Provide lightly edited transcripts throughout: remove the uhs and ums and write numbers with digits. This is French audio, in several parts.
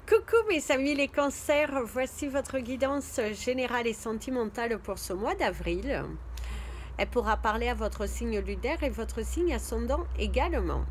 Coucou mes amis les cancers, voici votre guidance générale et sentimentale pour ce mois d'avril. Elle pourra parler à votre signe lunaire et votre signe ascendant également.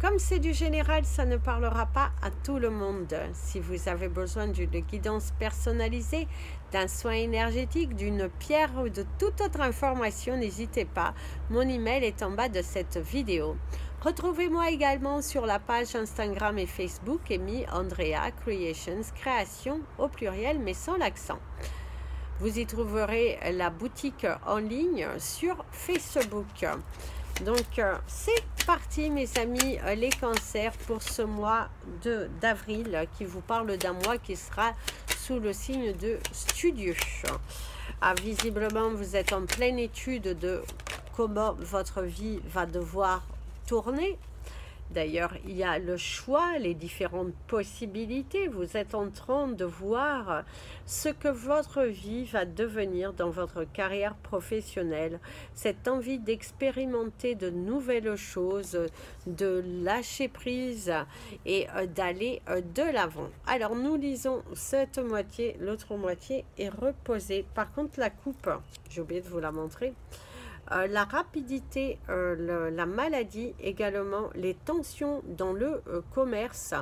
Comme c'est du général, ça ne parlera pas à tout le monde. Si vous avez besoin d'une guidance personnalisée, d'un soin énergétique, d'une pierre ou de toute autre information, n'hésitez pas. Mon email est en bas de cette vidéo. Retrouvez-moi également sur la page Instagram et Facebook Amy Andrea Creations, création au pluriel mais sans l'accent. Vous y trouverez la boutique en ligne sur Facebook. Donc c'est parti mes amis les cancers pour ce mois d'avril qui vous parle d'un mois qui sera sous le signe de Studieux. Visiblement vous êtes en pleine étude de comment votre vie va devoir tourner. D'ailleurs, il y a le choix, les différentes possibilités. Vous êtes en train de voir ce que votre vie va devenir dans votre carrière professionnelle. Cette envie d'expérimenter de nouvelles choses, de lâcher prise et d'aller de l'avant. Alors, nous lisons cette moitié, l'autre moitié est reposée. Par contre, la coupe, j'ai oublié de vous la montrer. La rapidité, la maladie, également les tensions dans le commerce,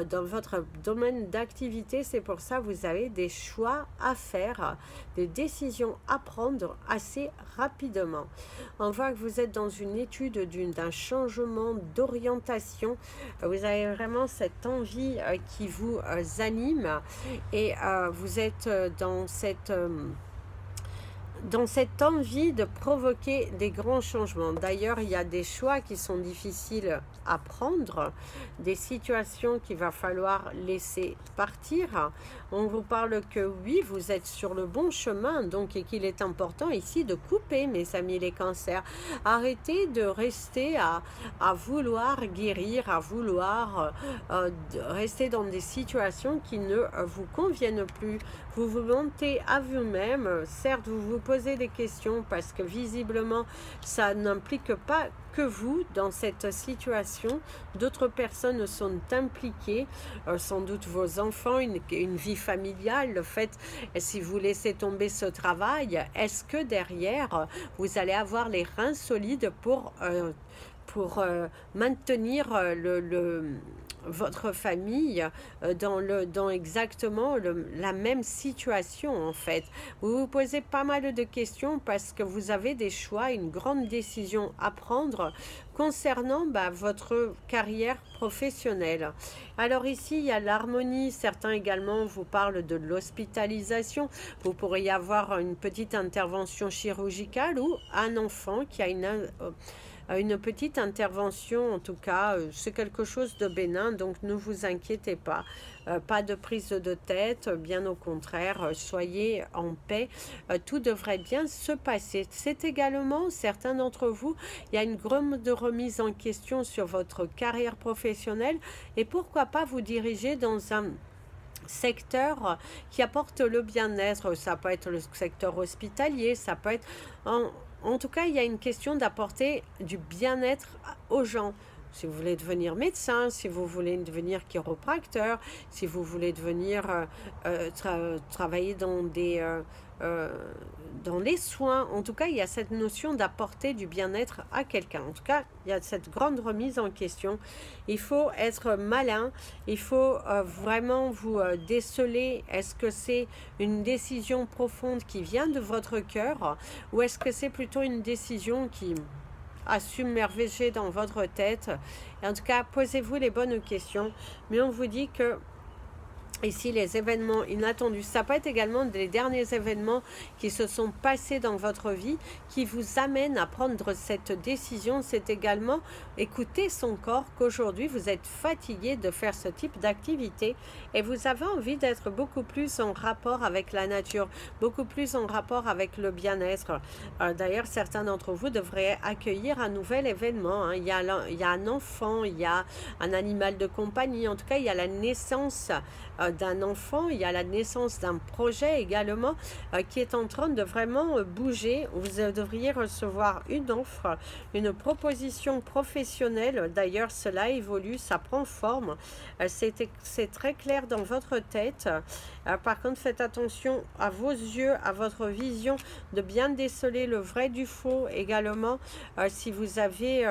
dans votre domaine d'activité. C'est pour ça que vous avez des choix à faire, des décisions à prendre assez rapidement. On voit que vous êtes dans une étude d'un changement d'orientation. Vous avez vraiment cette envie qui vous anime et vous êtes dans cette envie de provoquer des grands changements. D'ailleurs, il y a des choix qui sont difficiles à prendre, des situations qu'il va falloir laisser partir. On vous parle que oui, vous êtes sur le bon chemin, donc, et qu'il est important ici de couper, mes amis les cancers. Arrêtez de rester à vouloir guérir, à vouloir rester dans des situations qui ne vous conviennent plus. Vous vous mentez à vous-même, certes, vous vous posez des questions parce que visiblement ça n'implique pas que vous dans cette situation. D'autres personnes sont impliquées, sans doute vos enfants, une vie familiale, le fait si vous laissez tomber ce travail, est-ce que derrière vous allez avoir les reins solides pour maintenir votre famille dans exactement la même situation en fait. Vous vous posez pas mal de questions parce que vous avez des choix, une grande décision à prendre concernant votre carrière professionnelle. Alors ici, il y a l'harmonie. Certains également vous parlent de l'hospitalisation. Vous pourriez avoir une petite intervention chirurgicale ou un enfant qui a une petite intervention, en tout cas, c'est quelque chose de bénin, donc ne vous inquiétez pas. Pas de prise de tête, bien au contraire, soyez en paix, tout devrait bien se passer. C'est également, certains d'entre vous, il y a une grande remise en question sur votre carrière professionnelle et pourquoi pas vous diriger dans un secteur qui apporte le bien-être. Ça peut être le secteur hospitalier, ça peut être... En tout cas, il y a une question d'apporter du bien-être aux gens. Si vous voulez devenir médecin, si vous voulez devenir chiropracteur, si vous voulez devenir travailler dans les soins, en tout cas, il y a cette notion d'apporter du bien-être à quelqu'un. En tout cas, il y a cette grande remise en question. Il faut être malin, il faut vraiment vous déceler. Est-ce que c'est une décision profonde qui vient de votre cœur ou est-ce que c'est plutôt une décision qui à submerger dans votre tête? Et en tout cas, posez-vous les bonnes questions. Mais on vous dit que ici, les événements inattendus, ça peut être également des derniers événements qui se sont passés dans votre vie, qui vous amènent à prendre cette décision. C'est également écouter son corps, qu'aujourd'hui vous êtes fatigué de faire ce type d'activité et vous avez envie d'être beaucoup plus en rapport avec la nature, beaucoup plus en rapport avec le bien-être. D'ailleurs, certains d'entre vous devraient accueillir un nouvel événement, hein. Il y a un enfant, il y a un animal de compagnie, en tout cas, il y a la naissance d'un enfant, il y a la naissance d'un projet également qui est en train de vraiment bouger. Vous devriez recevoir une offre, une proposition professionnelle. D'ailleurs, cela évolue, ça prend forme. C'est très clair dans votre tête. Par contre, faites attention à vos yeux, à votre vision, de bien déceler le vrai du faux également. Si vous avez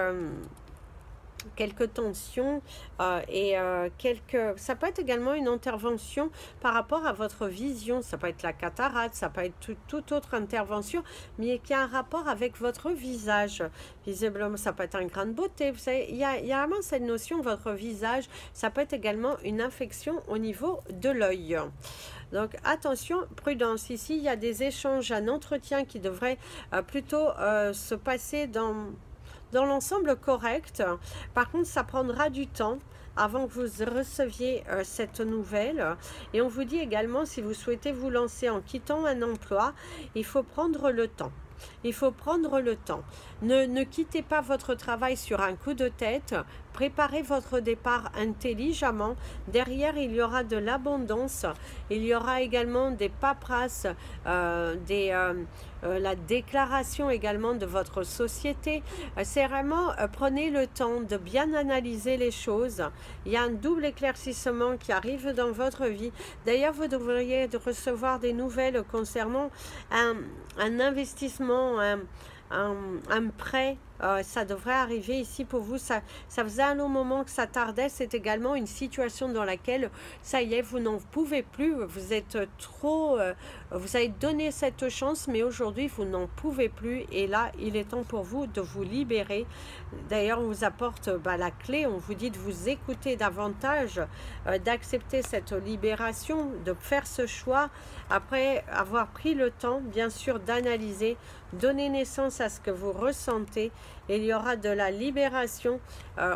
quelques tensions ça peut être également une intervention par rapport à votre vision, ça peut être la cataracte, ça peut être toute autre intervention, mais qui a un rapport avec votre visage. Visiblement, ça peut être un grain de beauté, vous savez, il y a vraiment cette notion, votre visage, ça peut être également une infection au niveau de l'œil. Donc attention, prudence, ici il y a des échanges, un entretien qui devrait plutôt se passer dans l'ensemble correct. Par contre, ça prendra du temps avant que vous receviez cette nouvelle. Et on vous dit également, si vous souhaitez vous lancer en quittant un emploi, il faut prendre le temps. Il faut prendre le temps. Ne quittez pas votre travail sur un coup de tête. Préparez votre départ intelligemment. Derrière, il y aura de l'abondance. Il y aura également des paperasses, la déclaration également de votre société. C'est vraiment, prenez le temps de bien analyser les choses. Il y a un double éclaircissement qui arrive dans votre vie. D'ailleurs, vous devriez recevoir des nouvelles concernant un investissement, un prêt. Ça devrait arriver ici pour vous. Ça faisait un long moment que ça tardait. C'est également une situation dans laquelle, ça y est, vous n'en pouvez plus. Vous êtes trop... vous avez donné cette chance, mais aujourd'hui, vous n'en pouvez plus. Et là, il est temps pour vous de vous libérer. D'ailleurs, on vous apporte la clé. On vous dit de vous écouter davantage, d'accepter cette libération, de faire ce choix après avoir pris le temps, bien sûr, d'analyser, donner naissance à ce que vous ressentez. Et il y aura de la libération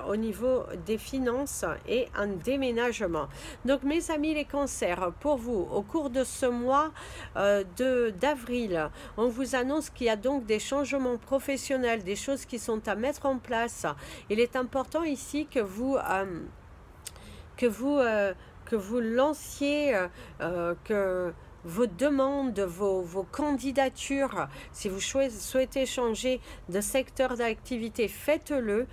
au niveau des finances et un déménagement. Donc mes amis les cancers, pour vous, au cours de ce mois d'avril, on vous annonce qu'il y a donc des changements professionnels, des choses qui sont à mettre en place. Il est important ici que vous lanciez, que vos demandes, vos candidatures, si vous souhaitez changer de secteur d'activité, faites-le,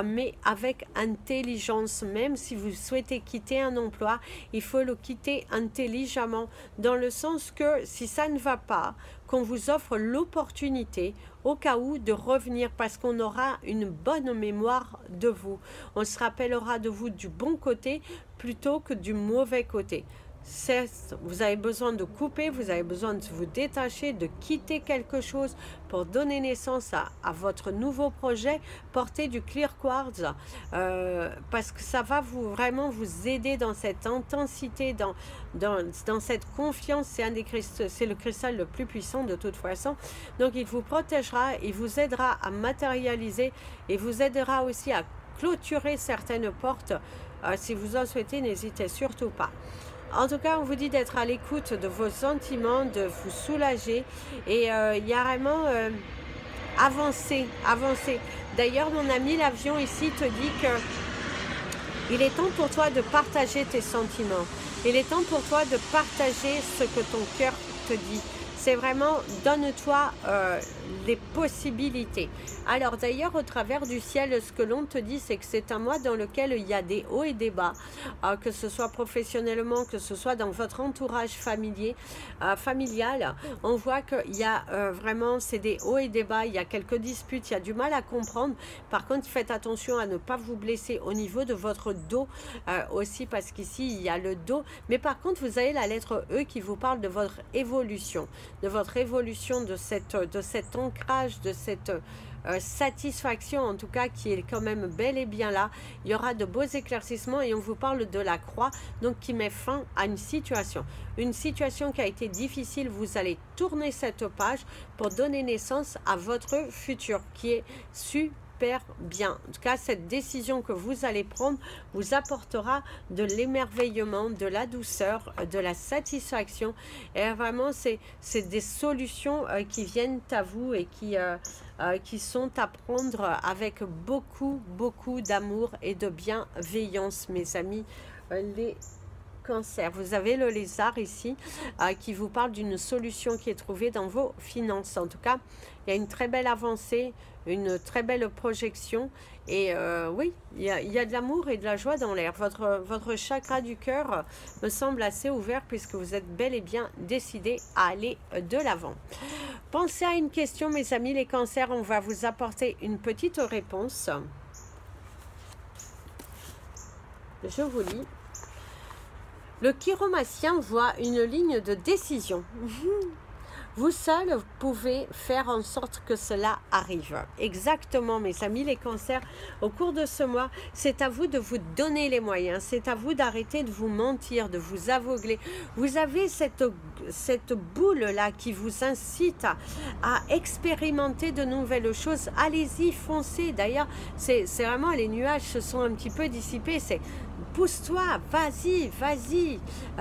mais avec intelligence. Même si vous souhaitez quitter un emploi, il faut le quitter intelligemment, dans le sens que si ça ne va pas, qu'on vous offre l'opportunité au cas où de revenir, parce qu'on aura une bonne mémoire de vous. On se rappellera de vous du bon côté plutôt que du mauvais côté. Certes, vous avez besoin de couper, vous avez besoin de vous détacher, de quitter quelque chose pour donner naissance à votre nouveau projet. Portez du clear quartz parce que ça va vraiment vous aider dans cette intensité, dans cette confiance. C'est le cristal le plus puissant de toute façon. Donc il vous protégera, il vous aidera à matérialiser et vous aidera aussi à clôturer certaines portes. Si vous en souhaitez, n'hésitez surtout pas. En tout cas, on vous dit d'être à l'écoute de vos sentiments, de vous soulager. Et il y a vraiment avancer. D'ailleurs, mon ami l'avion ici te dit que il est temps pour toi de partager tes sentiments. Il est temps pour toi de partager ce que ton cœur te dit. C'est vraiment, donne-toi les possibilités. Alors d'ailleurs, au travers du ciel, ce que l'on te dit, c'est que c'est un mois dans lequel il y a des hauts et des bas, que ce soit professionnellement, que ce soit dans votre entourage familial. On voit qu'il y a vraiment, c'est des hauts et des bas, il y a quelques disputes, il y a du mal à comprendre. Par contre, faites attention à ne pas vous blesser au niveau de votre dos aussi, parce qu'ici, il y a le dos. Mais par contre, vous avez la lettre E qui vous parle de votre évolution, de cet ancrage, de cette satisfaction en tout cas qui est quand même bel et bien là. Il y aura de beaux éclaircissements et on vous parle de la croix, donc qui met fin à une situation qui a été difficile. Vous allez tourner cette page pour donner naissance à votre futur qui est super bien. En tout cas, cette décision que vous allez prendre vous apportera de l'émerveillement, de la douceur, de la satisfaction. Et vraiment, c'est des solutions qui viennent à vous et qui sont à prendre avec beaucoup d'amour et de bienveillance, mes amis les Cancer, vous avez le lézard ici qui vous parle d'une solution qui est trouvée dans vos finances. En tout cas, il y a une très belle avancée, une très belle projection. Et oui, il y a de l'amour et de la joie dans l'air. Votre chakra du cœur me semble assez ouvert puisque vous êtes bel et bien décidé à aller de l'avant. Pensez à une question, mes amis, les cancers, on va vous apporter une petite réponse. Je vous lis. Le chiromancien voit une ligne de décision. Vous seul pouvez faire en sorte que cela arrive. Exactement, mes amis, les cancers. Au cours de ce mois, c'est à vous de vous donner les moyens. C'est à vous d'arrêter de vous mentir, de vous aveugler. Vous avez cette boule-là qui vous incite à expérimenter de nouvelles choses. Allez-y, foncez. D'ailleurs, c'est vraiment, les nuages se sont un petit peu dissipés. C'est pousse-toi, vas-y, vas-y.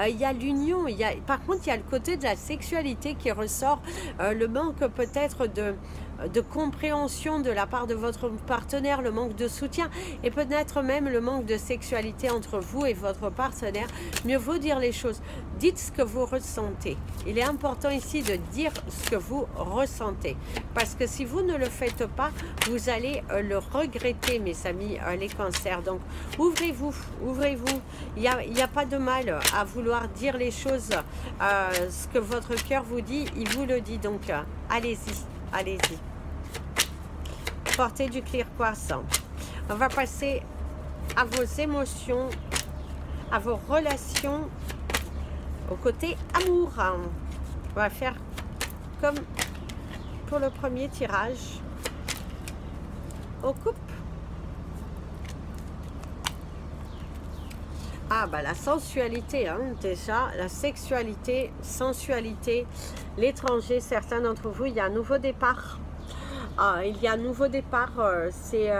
Il y a l'union. Par contre, il y a le côté de la sexualité qui ressort, le manque peut-être de compréhension de la part de votre partenaire, le manque de soutien et peut-être même le manque de sexualité entre vous et votre partenaire. Mieux vaut dire les choses. Dites ce que vous ressentez. Il est important ici de dire ce que vous ressentez. Parce que si vous ne le faites pas, vous allez le regretter, mes amis, les cancers. Donc, ouvrez-vous, ouvrez-vous. Il n'y a pas de mal à vouloir dire les choses. Ce que votre cœur vous dit, il vous le dit. Donc, allez-y. Allez-y. Portez du clear quartz. On va passer à vos émotions, à vos relations, au côté amour. On va faire comme pour le premier tirage. Aux coupes. Ah bah la sensualité, hein, déjà, la sexualité, sensualité, l'étranger, certains d'entre vous, il y a un nouveau départ. Il y a un nouveau départ, c'est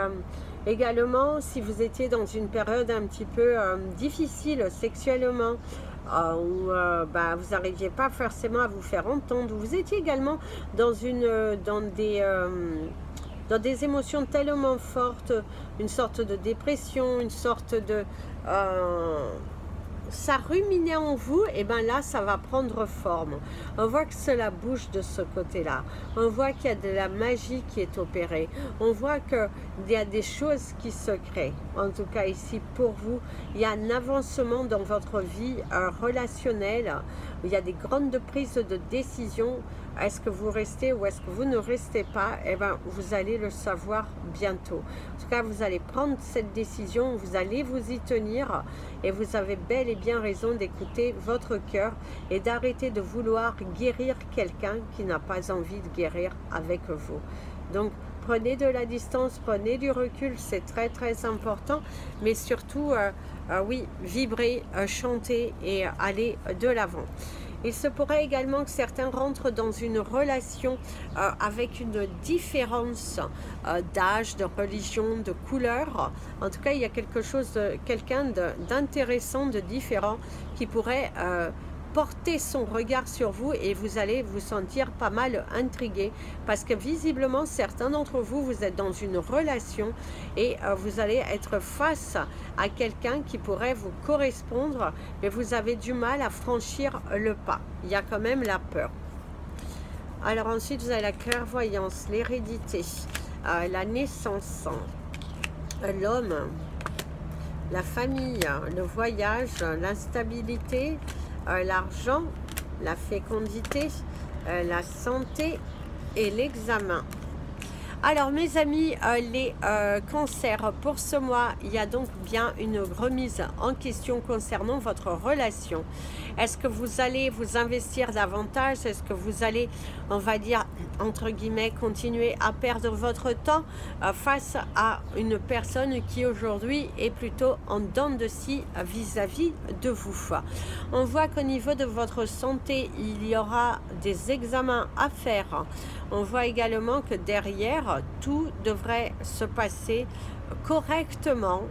également si vous étiez dans une période un petit peu difficile sexuellement, où vous n'arriviez pas forcément à vous faire entendre, vous étiez également dans dans des émotions tellement fortes, une sorte de dépression, une sorte de... ça ruminait en vous, et bien là, ça va prendre forme. On voit que cela bouge de ce côté-là. On voit qu'il y a de la magie qui est opérée. On voit qu'il y a des choses qui se créent. En tout cas, ici, pour vous, il y a un avancement dans votre vie relationnelle. Il y a des grandes prises de décision. Est-ce que vous restez ou est-ce que vous ne restez pas? Eh bien, vous allez le savoir bientôt. En tout cas, vous allez prendre cette décision, vous allez vous y tenir et vous avez bel et bien raison d'écouter votre cœur et d'arrêter de vouloir guérir quelqu'un qui n'a pas envie de guérir avec vous. Donc, prenez de la distance, prenez du recul, c'est très très important, mais surtout, oui, vibrez, chantez et allez de l'avant. Il se pourrait également que certains rentrent dans une relation avec une différence d'âge, de religion, de couleur. En tout cas, il y a quelque chose, quelqu'un d'intéressant, de différent qui pourrait porter son regard sur vous et vous allez vous sentir pas mal intrigué parce que visiblement certains d'entre vous, vous êtes dans une relation et vous allez être face à quelqu'un qui pourrait vous correspondre mais vous avez du mal à franchir le pas. Il y a quand même la peur. Alors ensuite vous avez la clairvoyance, l'hérédité, la naissance, l'homme, la famille, le voyage, l'instabilité, l'argent, la fécondité, la santé et l'examen. Alors mes amis, les cancers, pour ce mois, il y a donc bien une remise en question concernant votre relation. Est-ce que vous allez vous investir davantage? Est-ce que vous allez, on va dire, entre guillemets, continuer à perdre votre temps face à une personne qui aujourd'hui est plutôt en dents de scie vis-à-vis de vous? On voit qu'au niveau de votre santé, il y aura des examens à faire. On voit également que derrière, tout devrait se passer correctement,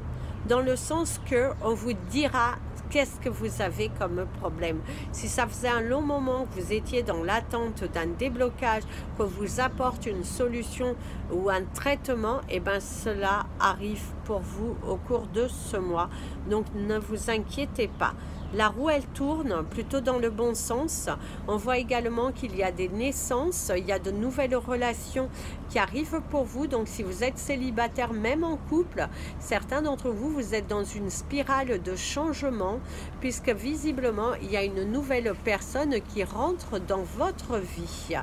dans le sens que on vous dira qu'est-ce que vous avez comme problème. Si ça faisait un long moment que vous étiez dans l'attente d'un déblocage, qu'on vous apporte une solution ou un traitement, et bien cela arrive pour vous au cours de ce mois. Donc ne vous inquiétez pas. La roue, elle tourne plutôt dans le bon sens. On voit également qu'il y a des naissances, il y a de nouvelles relations qui arrivent pour vous. Donc si vous êtes célibataire, même en couple, certains d'entre vous, vous êtes dans une spirale de changement, puisque visiblement, il y a une nouvelle personne qui rentre dans votre vie.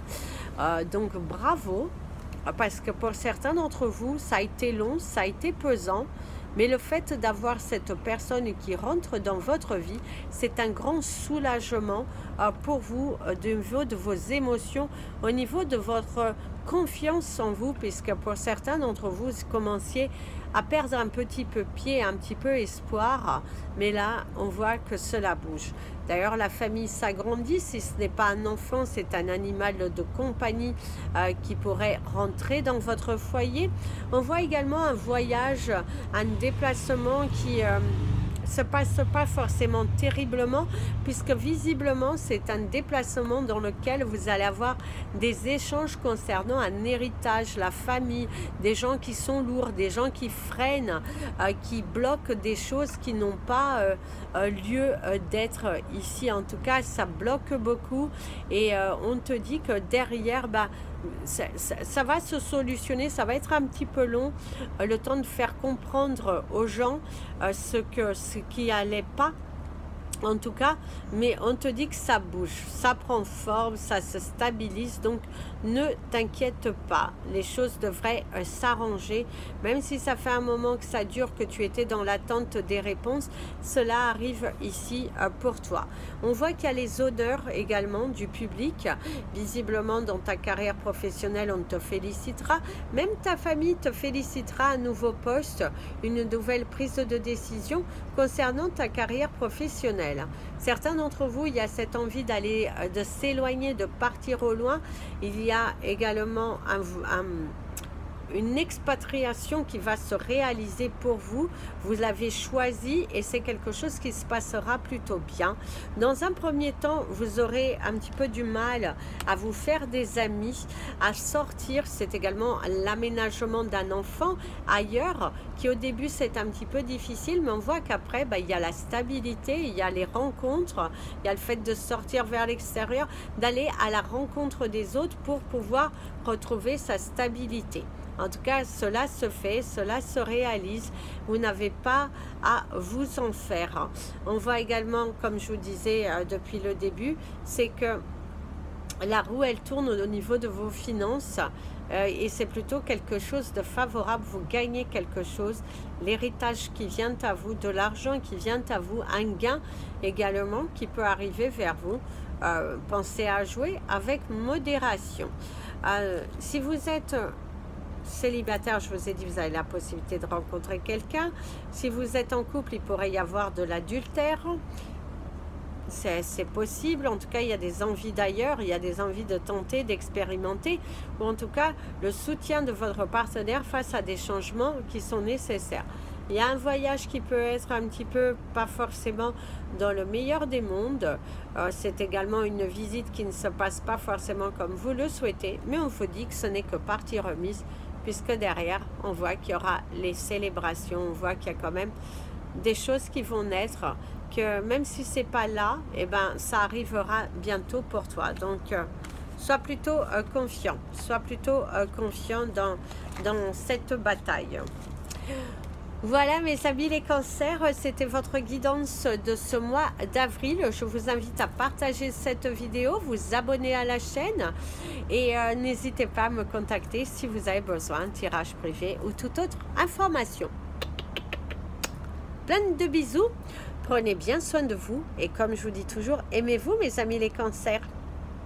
Donc bravo, parce que pour certains d'entre vous, ça a été long, ça a été pesant. Mais le fait d'avoir cette personne qui rentre dans votre vie, c'est un grand soulagement pour vous au niveau de vos émotions, au niveau de votre confiance en vous, puisque pour certains d'entre vous, vous commenciez à perdre un petit peu pied, un petit peu espoir, mais là, on voit que cela bouge. D'ailleurs, la famille s'agrandit. Si ce n'est pas un enfant, c'est un animal de compagnie qui pourrait rentrer dans votre foyer. On voit également un voyage, un déplacement qui se passe pas forcément terriblement, puisque visiblement c'est un déplacement dans lequel vous allez avoir des échanges concernant un héritage, la famille, des gens qui sont lourds, des gens qui freinent, qui bloquent des choses qui n'ont pas lieu d'être ici. En tout cas, ça bloque beaucoup et on te dit que derrière, ça va se solutionner, ça va être un petit peu long, le temps de faire comprendre aux gens ce qui allait pas, en tout cas, mais on te dit que ça bouge, ça prend forme, ça se stabilise, donc ne t'inquiète pas, les choses devraient s'arranger, même si ça fait un moment que ça dure, que tu étais dans l'attente des réponses, cela arrive ici pour toi. On voit qu'il y a les honneurs également du public, visiblement dans ta carrière professionnelle, on te félicitera, même ta famille te félicitera, un nouveau poste, une nouvelle prise de décision concernant ta carrière professionnelle. Certains d'entre vous, il y a cette envie d'aller, de s'éloigner, de partir au loin. Il y a également une expatriation qui va se réaliser pour vous. Vous l'avez choisi et c'est quelque chose qui se passera plutôt bien. Dans un premier temps, vous aurez un petit peu du mal à vous faire des amis, à sortir. C'est également l'aménagement d'un enfant ailleurs qui au début c'est un petit peu difficile, mais on voit qu'après il y a la stabilité, il y a les rencontres, il y a le fait de sortir vers l'extérieur, d'aller à la rencontre des autres pour pouvoir retrouver sa stabilité. En tout cas, cela se fait, cela se réalise. Vous n'avez pas à vous en faire. On voit également, comme je vous disais depuis le début, c'est que la roue, elle tourne au niveau de vos finances et c'est plutôt quelque chose de favorable. Vous gagnez quelque chose, l'héritage qui vient à vous, de l'argent qui vient à vous, un gain également qui peut arriver vers vous. Pensez à jouer avec modération. Si vous êtes célibataire, je vous ai dit, vous avez la possibilité de rencontrer quelqu'un. Si vous êtes en couple, il pourrait y avoir de l'adultère. C'est possible. En tout cas, il y a des envies d'ailleurs, il y a des envies de tenter, d'expérimenter, ou en tout cas, le soutien de votre partenaire face à des changements qui sont nécessaires. Il y a un voyage qui peut être un petit peu, pas forcément dans le meilleur des mondes. C'est également une visite qui ne se passe pas forcément comme vous le souhaitez, mais on vous dit que ce n'est que partie remise, puisque derrière, on voit qu'il y aura les célébrations, on voit qu'il y a quand même des choses qui vont naître, que même si c'est pas là, eh ben, ça arrivera bientôt pour toi. Donc, sois plutôt confiant, sois plutôt confiant dans cette bataille. Voilà mes amis les cancers, c'était votre guidance de ce mois d'avril. Je vous invite à partager cette vidéo, vous abonner à la chaîne et n'hésitez pas à me contacter si vous avez besoin de tirage privé ou toute autre information. Plein de bisous, prenez bien soin de vous et comme je vous dis toujours, aimez-vous mes amis les cancers.